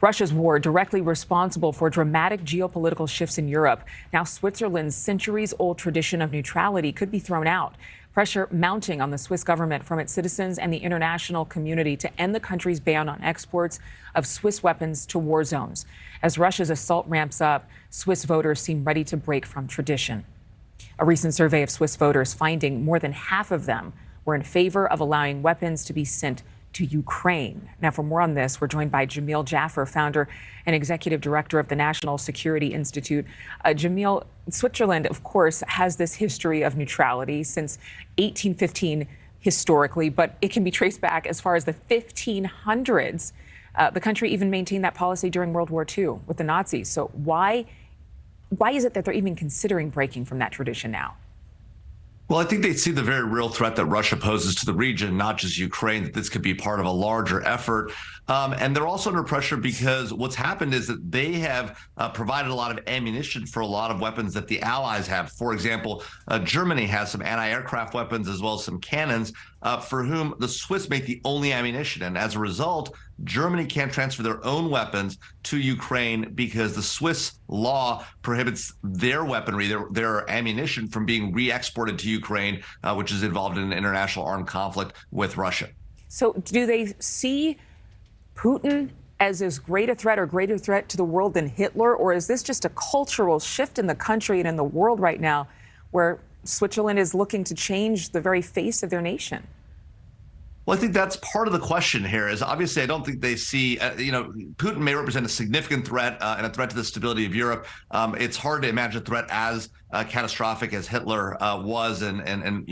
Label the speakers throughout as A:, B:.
A: Russia's war directly responsible for dramatic geopolitical shifts in Europe. Now, Switzerland's centuries-old tradition of neutrality could be thrown out. Pressure mounting on the Swiss government from its citizens and the international community to end the country's ban on exports of Swiss weapons to war zones. As Russia's assault ramps up, Swiss voters seem ready to break from tradition. A recent survey of Swiss voters finding more than half of them were in favor of allowing weapons to be sent to Ukraine. Now, for more on this, we're joined by Jamil Jaffer, founder and executive director of the National Security Institute. Jamil, Switzerland, of course, has this history of neutrality since 1815 historically, but it can be traced back as far as the 1500s. The country even maintained that policy during World War II with the Nazis. So why is it that they're even considering breaking from that tradition now?
B: Well, I think they see the very real threat that Russia poses to the region, not just Ukraine, that this could be part of a larger effort. And they're also under pressure because what's happened is that they have provided a lot of ammunition for a lot of weapons that the Allies have. For example, Germany has some anti-aircraft weapons as well as some cannons for whom the Swiss make the only ammunition. And as a result, Germany can't transfer their own weapons to Ukraine because the Swiss law prohibits their weaponry, their ammunition from being re-exported to Ukraine, which is involved in an international armed conflict with Russia.
A: So do they see Putin as great a threat or greater threat to the world than Hitler? Or is this just a cultural shift in the country and in the world right now where Switzerland is looking to change the very face of their nation?
B: Well, I think that's part of the question here is obviously I don't think they see, Putin may represent a significant threat and a threat to the stability of Europe. It's hard to imagine a threat as catastrophic as Hitler was and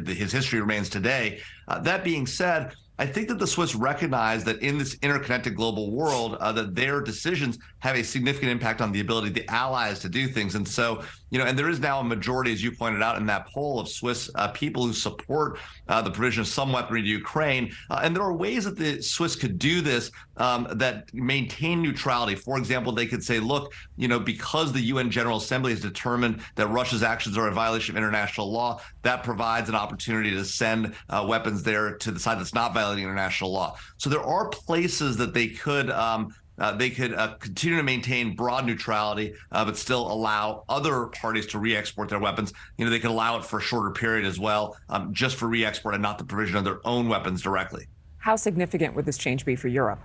B: his history remains today. That being said, I think that the Swiss recognize that in this interconnected global world, that their decisions have a significant impact on the ability of the allies to do things. And so, and there is now a majority, as you pointed out in that poll, of Swiss people who support the provision of some weaponry to Ukraine. And there are ways that the Swiss could do this that maintain neutrality. For example, they could say, look, because the UN General Assembly has determined that Russia's actions are a violation of international law, that provides an opportunity to send weapons there to the side that's not violating international law. So there are places that they could continue to maintain broad neutrality, but still allow other parties to re-export their weapons. They could allow it for a shorter period as well, just for re-export and not the provision of their own weapons directly.
A: How significant would this change be for Europe?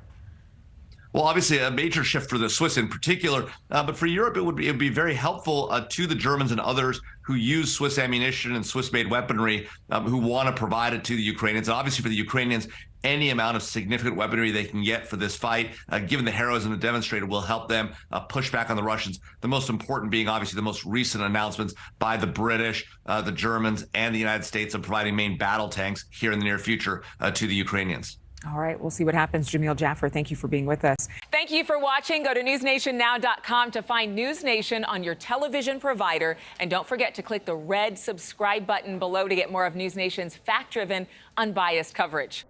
B: Well, obviously, a major shift for the Swiss in particular, but for Europe, it would be very helpful to the Germans and others who use Swiss ammunition and Swiss-made weaponry, who want to provide it to the Ukrainians. And obviously, for the Ukrainians, any amount of significant weaponry they can get for this fight, given the heroism demonstrated, will help them push back on the Russians. The most important being obviously the most recent announcements by the British, the Germans, and the United States of providing main battle tanks here in the near future to the Ukrainians.
A: All right, we'll see what happens. Jamil Jaffer, thank you for being with us. Thank you for watching. Go to newsnationnow.com to find NewsNation on your television provider. And don't forget to click the red subscribe button below to get more of NewsNation's fact-driven, unbiased coverage.